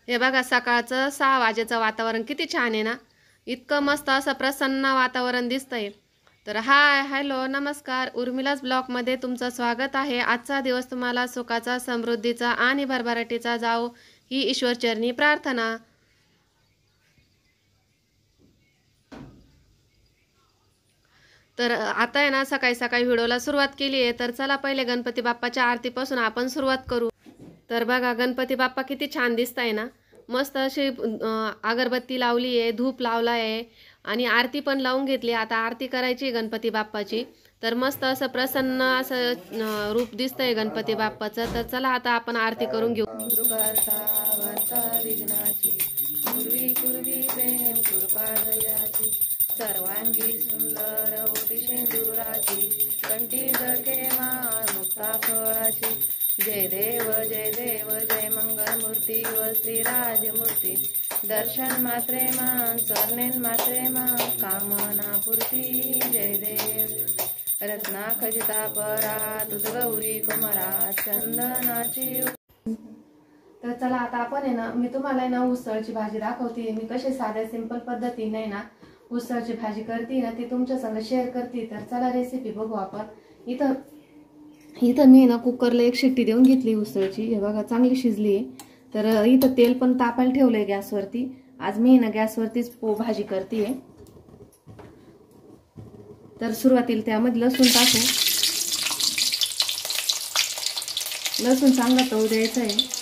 हे बघा सकाळचं 6 वाजेचं वातावरण किती छान आहे ना. इतकं मस्त असं प्रसन्न वातावरण दिसतंय. तर हाय हॅलो नमस्कार, उर्मिलाच ब्लॉगमध्ये तुमचं स्वागत आहे. आजचा दिवस तुम्हाला सुखाचा, समृद्धीचा आणि भरभराटीचा जाओ ही ईश्वरचरणी प्रार्थना. तर आता आहे ना सकाळी सकाळी व्हिडिओला सुरुवात केली आहे. तर चला पहिले गणपती बाप्पाच्या आरतीपासून आपण सुरुवात करू. तर बघा गणपती बाप्पा किती छान दिसताय ना. मस्त अशी अगरबत्ती लावली आहे, धूप लावला आहे आणि आरती पण लावून घेतली. आता आरती करायची गणपती बाप्पाची. तर मस्त असं प्रसन्न असं रूप दिसतंय गणपती बाप्पाचं. तर चला आता आपण आरती करून घेऊ. विघ्नाची पूर्वी पूर्वी प्रेम कृपादयाची सर्वांगी सुंदर होती शेंदुराची कंठी जळके मान मुक्ता फळाची. जय देव जय मंगल मूर्ती व श्रीराजमूर्ती दर्शन मात्रे मान स्वर्णेन मात्रे मान कामना पूर्ती. जय देव रत्ना खजिता परा तुझ गौरी कुमारा चंदनाची. तर चला आता आपण आहे ना, मी तुम्हाला आहे ना उसळची भाजी दाखवते. मी कशी साध्या सिंपल पद्धतीने ना उसळची भाजी करते ना ती तुमच्या संग शेअर करते. तर चला रेसिपी बघू आपण. इथं मी ना कुकरला एक शिट्टी देऊन घेतली उसळची. हे बघा चांगली शिजली आहे. तर इथं तेल पण तापायला ठेवलंय गॅसवरती. आज मी ना गॅसवरतीच भाजी करते. तर सुरुवातीला त्यामध्ये लसूण टाकू. लसूण चांगला तळू द्यायचा आहे.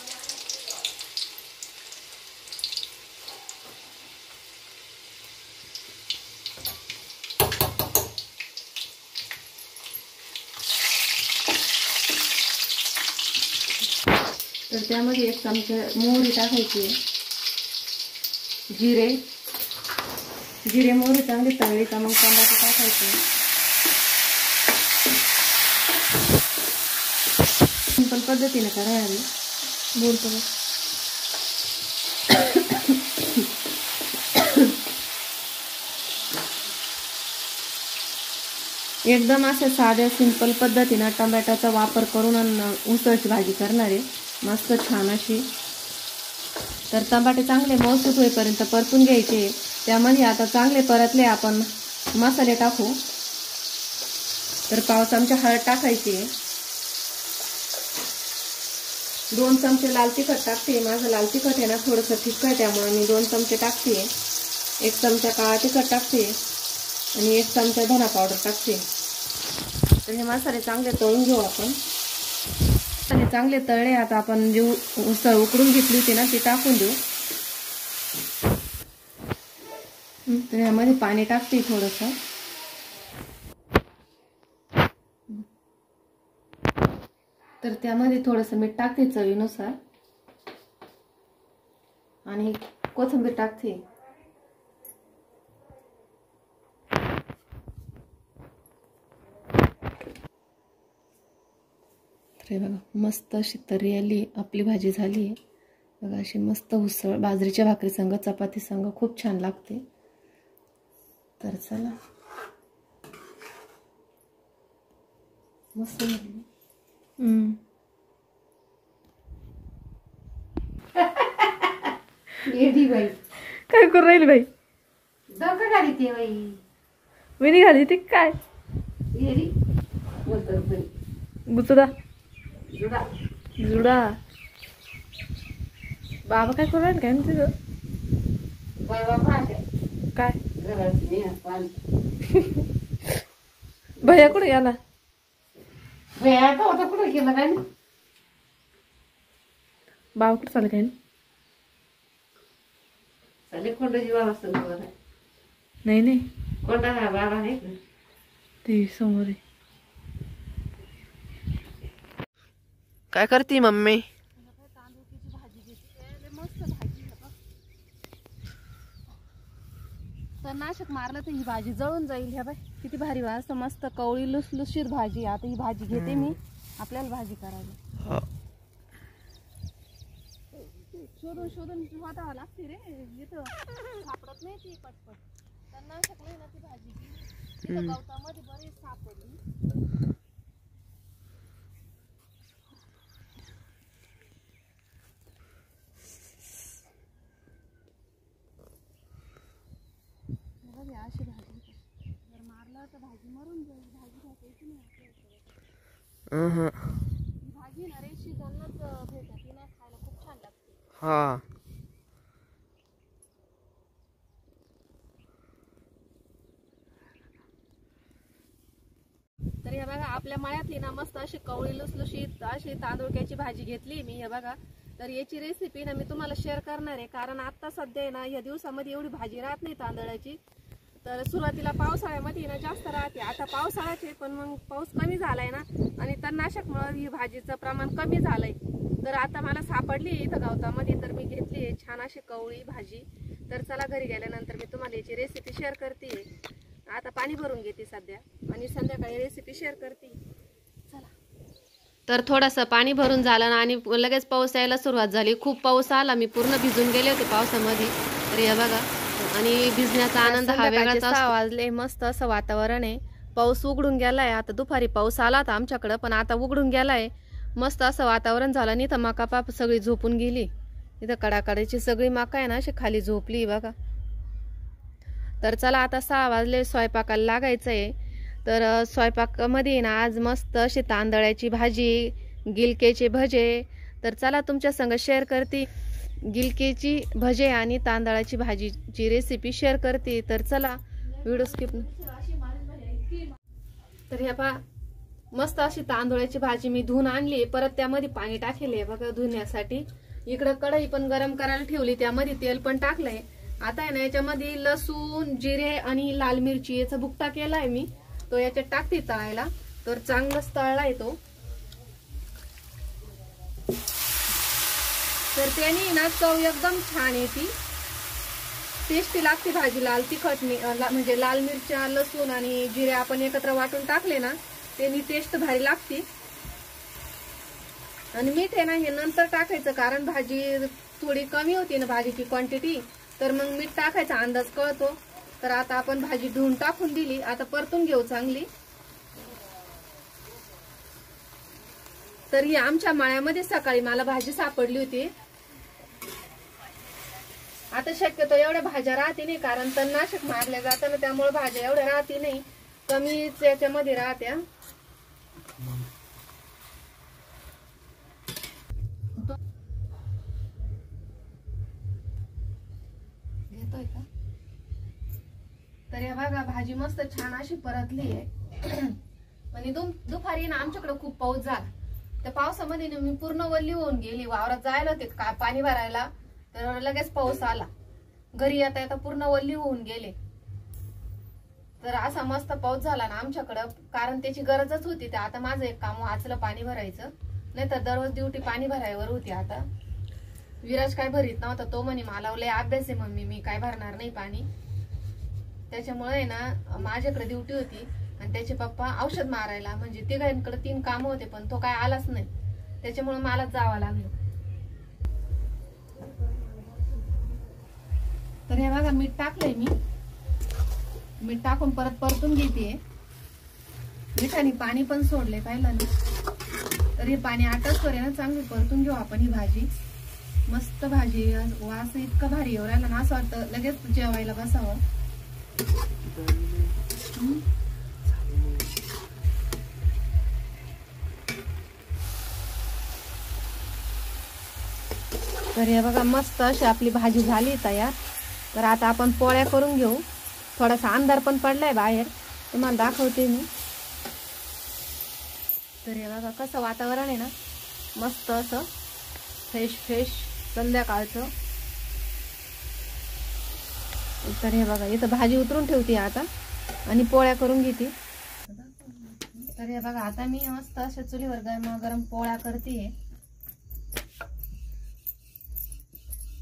तर त्यामध्ये 1 चमचा मोहरी टाकायची आहे. जिरे मोहरी चांगली तळली का मग टमाटर टाकायचे. सिंपल पद्धतीने करायला बोलतो. एकदम असं साध्या सिंपल पद्धतीने टोमॅटोचा वापर करून उसळची भाजी करणार आहे. मस्त छान अशी. तर टमाटे चांगले मऊसूत होईपर्यंत परतून घ्यायचे. त्यामध्ये आता चांगले परतले आपण मसाले टाकू. तर 1/2 चमचा हळद टाकायची. 2 चमचे लाल तिखट टाकते. माझं लाल तिखट आहे ना थोडंसं फिक्क आहे त्यामुळे मी 2 चमचे टाकते. 1 चमचा काळा तिखट टाकते आणि 1 चमचा धना पावडर टाकते. तर हे मसाले चांगले तळून घेऊ आपण. चांगले तळले. आता आपण जी उसळ उकडून घेतली होती ना ती टाकून देऊ. तर यामध्ये पाणी टाकते थोडंसं. तर त्यामध्ये थोडंसं मीठ टाकते चवीनुसार आणि कोथिंबीर टाकते. हे बघा मस्त अशी तर्री आली. आपली भाजी झाली आहे बघा. अशी मस्त उसळ बाजरीच्या भाकरी संग चपाती संग खूप छान लागते. तर चला मस्त बाई काय करू राहील बाई. घाली बाई विनी घाली ती काय बुचुडा जुडा. बाबा काय करू राहील काय तुझं काय भैया कुठे गेला. भैया होता कुठे गेला काय बाबा कुठे चालले काय चालले कोंडाची बाबा असत. नाही कोंडा बाबा आहे ते समोर आहे. काय करते मम्मी. तांदूळची भाजी घेतली. मस्त भाजी तर नाशक मारलं तर ही भाजी जळून जाईल. ह्या बाय किती भारी वाजतं. मस्त कवळी लुसलुशीत भाजी. आता ही भाजी घेते मी. आपल्याला भाजी करायला शोधून शोधून वाटावं लागते रे. इथं सापडत नाही ती पटपट. तर नाशक नाही ना ती भाजी गवतामध्ये बरेच सापडली. अशी भाजी जर मारलं तर भाजी मरून जाईल. भाजी घालायची नाही आपल्याला. ही भाजी ना रे सीझनलाच भेटते, ती ना खायला खूप छान लागते. हा तर हे बघा आपल्या मळ्यातली ना मस्त अशी कवळी लुसलुशीत अशी तांदूळक्याची भाजी घेतली मी. हे बघा, तर याची रेसिपी ना मी तुम्हाला शेअर करणार आहे, कारण आता सध्या ना या दिवसामध्ये एवढी भाजी राहत नाही तांदळाची. तर सुरुवातीला पावसाळ्यामध्ये ना जास्त राहते. आता पावसाळ्याचे पण मग पाऊस कमी झालाय ना आणि तणनाशकमुळे ही भाजीचं प्रमाण कमी झालंय. तर आता मला सापडली इथं गवतामध्ये, तर मी घेतली आहे छान अशी कवळी भाजी. तर चला घरी गेल्यानंतर मी तुम्हाला याची रेसिपी शेअर करते. आता पाणी भरून घेते सध्या आणि संध्याकाळी रेसिपी शेअर करते. चला. तर थोडंसं पाणी भरून झालं ना आणि लगेच पाऊस यायला सुरुवात झाली. खूप पाऊस आला, मी पूर्ण भिजून गेले होते पावसामध्ये. तर हे बघा, आणि भिजण्याचा आनंद हा वेगळाच असतो. 6 वाजले, मस्त असं वातावरण आहे. पाऊस उघडून गेलाय. आता दुपारी पाऊस आला होता आमच्याकडं, पण आता उघडून गेलाय. मस्त असं वातावरण झालं. आणि इथं मका पाप सगळी झोपून गेली. इथं कडाकडाची सगळी मका आहे ना अशी खाली झोपली बघा. तर चला आता 6 वाजले, स्वयंपाकाला लागायचं आहे. तर स्वयंपाकामध्ये ना आज मस्त अशी तांदळाची भाजी, गिलकेचे भजे. तर चला तुमच्या संग शेअर करते गिलकेची भजे आणि तांदळाची भाजीची रेसिपी शेअर करते. तर चला व्हिडिओ स्किप. तर हे पहा, मस्त अशी तांदळाची भाजी मी धुवून आणली. परत त्यामध्ये पाणी टाकले बघा धुण्यासाठी. इकडं कढई पण गरम करायला ठेवली, त्यामध्ये तेल पण टाकलंय. आता आहे ना याच्यामध्ये लसूण, जिरे आणि लाल मिरची याचा बुकटा केलाय मी, तो याच्यात टाकते तळायला. तर चांगलाच तळलाय तो. तर त्याने ना चव एकदम छान येते, टेस्टी लागते भाजी. लाल तिखट म्हणजे लाल मिरच्या, लसूण आणि जिरे आपण एकत्र वाटून टाकले ना, त्यानी टेस्ट भारी लागते. आणि मीठ आहे ना हे नंतर टाकायचं, कारण भाजी थोडी कमी होती ना भाजीची क्वांटिटी, तर मग मीठ टाकायचा अंदाज कळतो. तर आता आपण भाजी धुवून टाकून दिली, आता परतून घेऊ चांगली. तर ही आमच्या मळ्यामध्ये सकाळी मला भाजी सापडली होती. आता शक्यतो एवढ्या भाज्या राहते नाही, कारण तणनाशक मारल्या जातं ना, त्यामुळे भाज्या एवढ्या राहते नाही, कमीच याच्यामध्ये राहत्या. घेतोय का? तर या बघा भाजी मस्त छान अशी परतली आहे. आणि दुपारी ना आमच्याकडे खूप पाऊस झाला. त्या पावसामध्ये ना मी पूर्ण वल्ली होऊन गेली. वावरात जायला होते पाणी भरायला, तर लगेच पाऊस आला. घरी येता येता पूर्ण वल्ली होऊन गेले. तर असा मस्त पाऊस झाला ना आमच्याकडं, कारण त्याची गरजच होती. ते आता माझं एक काम वाचलं पाणी भरायचं, नाही तर दररोज ड्युटी पाणी भरायवर होती. आता विराज काय भरीत नव्हता, तो म्हणे मला लय अभ्यास आहे मम्मी, मी काय भरणार नाही पाणी. त्याच्यामुळे ना माझ्याकडे ड्युटी होती आणि त्याचे पप्पा औषध मारायला, म्हणजे तिघांकडे 3 काम होते, पण तो काय आलाच नाही. त्याच्यामुळे मलाच जावं लागलं. तर हे बघा मीठ टाकलंय मी. मीठ टाकून परत परतून घेते. मिठाने पाणी पण सोडले पाहिलं ना. तर हे पाणी आटसवर आहे ना चांगली परतून घेऊ आपण ही भाजी. मस्त भाजी, वास इतका भारी येऊ राहिला ना, असं वाटतं लगेच जेवायला बसावं. तर हे बघा मस्त अशी आपली भाजी झाली तयार. तर आता आपण पोळ्या करून घेऊ. थोडासा अंधार पण पडलाय बाहेर, तुम्हाला दाखवते मी. तर हे बघा कसं वातावरण आहे ना, मस्त असं फ्रेश फ्रेश संध्याकाळचं. तर हे बघा इथं भाजी उतरून ठेवते आता आणि पोळ्या करून घेते. तर हे बघा आता मी मस्त अशा चुलीवर गरम पोळ्या करते.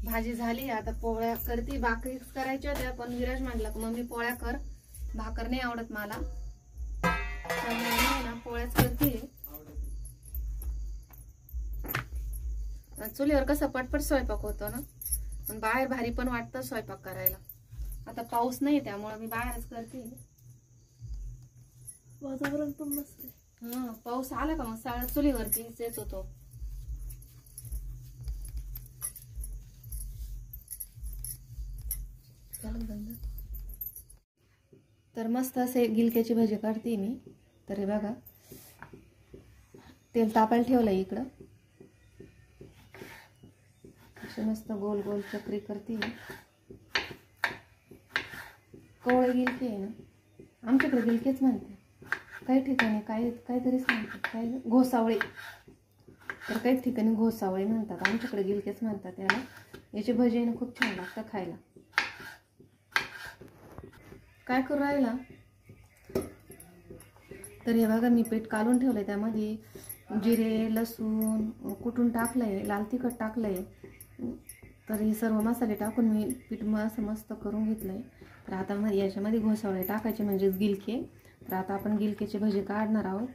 भाजी झाली, आता पोळ्या करते. भाकरी करायच्या होत्या, पण विराज म्हटला मम्मी पोळ्या कर, भाकर नाही आवडत मला, त्यामुळे ना पोळ्याच करते. चुलीवर कसं पटपट स्वयंपाक होतो ना, पण बाहेर भारी पण वाटतं स्वयंपाक करायला. आता पाऊस नाही त्यामुळे मी बाहेरच करते. वातावरण पण मस्त आहे. हा, पाऊस आला का मग सगळं चुलीवरतीच येत होतो. तर मस्त असे गिलक्याची भजी काढते मी. तर हे बघा, तेल तापायला ठेवलं आहे इकडं. असे मस्त गोल गोल चक्री करते मी. कोवळे गिलके आहे ना, आमच्याकडे गिलकेच म्हणते, काही ठिकाणी काहीतरीच म्हणतात, काही घोसावळे, तर काही ठिकाणी घोसावळे म्हणतात, आमच्याकडे गिलकेच म्हणतात याला. याची भजी ना खूप छान लागतं खायला. काय करू राहिला, तर हे बघा मी पीठ काढून ठेवलंय. त्यामध्ये जिरे, लसूण कुटून टाकलंय, लाल तिखट टाकलंय. तर हे सर्व मसाले टाकून मी पीठ असं मस्त करून घेतलंय. तर आता याच्यामध्ये घोसावळे टाकायचे, म्हणजेच गिलके. तर आता आपण गिलकेची भजी काढणार आहोत.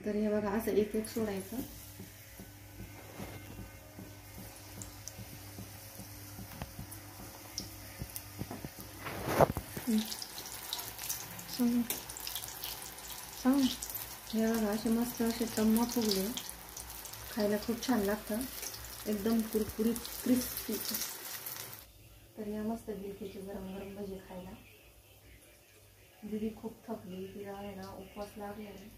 तर हे बघा असं एक एक सोडायचं. हे बघा असे मस्त असे टम्म फुगले, खायला खूप छान लागतं, एकदम कुरकुरीत क्रिस्पी. तर या मस्त गिलकीची गरम गरम भजी खायला. दीदी खूप थकली, तिला आहे ना उपवास लागले.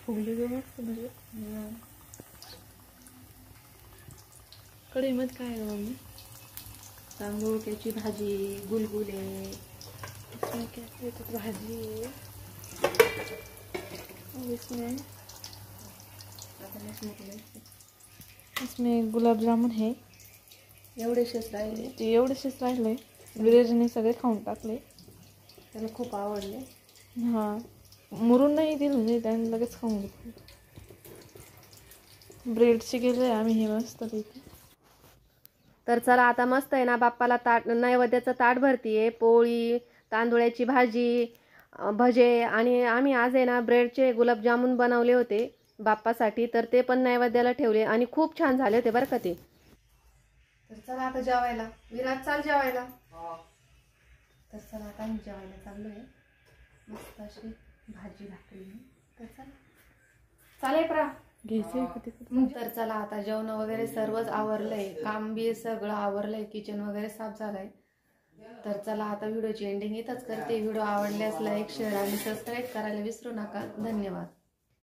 फुगली मस्त भजी. कढईमध्ये काय आहे मम्मी? तांदूळक्याची भाजी, गुलगुले, भाजी, इसमें गुलाब जामुन है. एवढेशेच राहिले, ते एवढेशेच राहिले. विरेजने सगळे खाऊन टाकले, त्याला खूप आवडले. हां, मुरून नाही दिलं नाही, त्याने लगेच खाऊन घेतले. ब्रेडचे केले आम्ही हे मस्त पैकी. तर चला आता मस्त आहे ना, बाप्पाला नैवेद्याचं ताट भरतीये. पोळी, तांदूळाची भाजी, भजे, आणि आम्ही आज आहे ना ब्रेडचे गुलाबजामुन बनवले होते बाप्पासाठी. तर ते पण नैवेद्याला ठेवले आणि खूप छान झाले होते बरं का ते. तर चला आता जेवायला. विराज चाल जेवायला. तर चला आता आम्ही जेवायला चाललोय. मस्त अशी भाजी घातली. तर चला चालेल प्रा घ्यायचं. तर चला आता जेवण वगैरे सर्वच आवरलंय, काम बी सगळं आवरलंय, किचन वगैरे साफ झालंय. तर चला आता व्हिडिओची एंडिंग इथंच करते. व्हिडिओ आवडल्यास लाईक, शेअर आणि सबस्क्राईब करायला विसरू नका. धन्यवाद.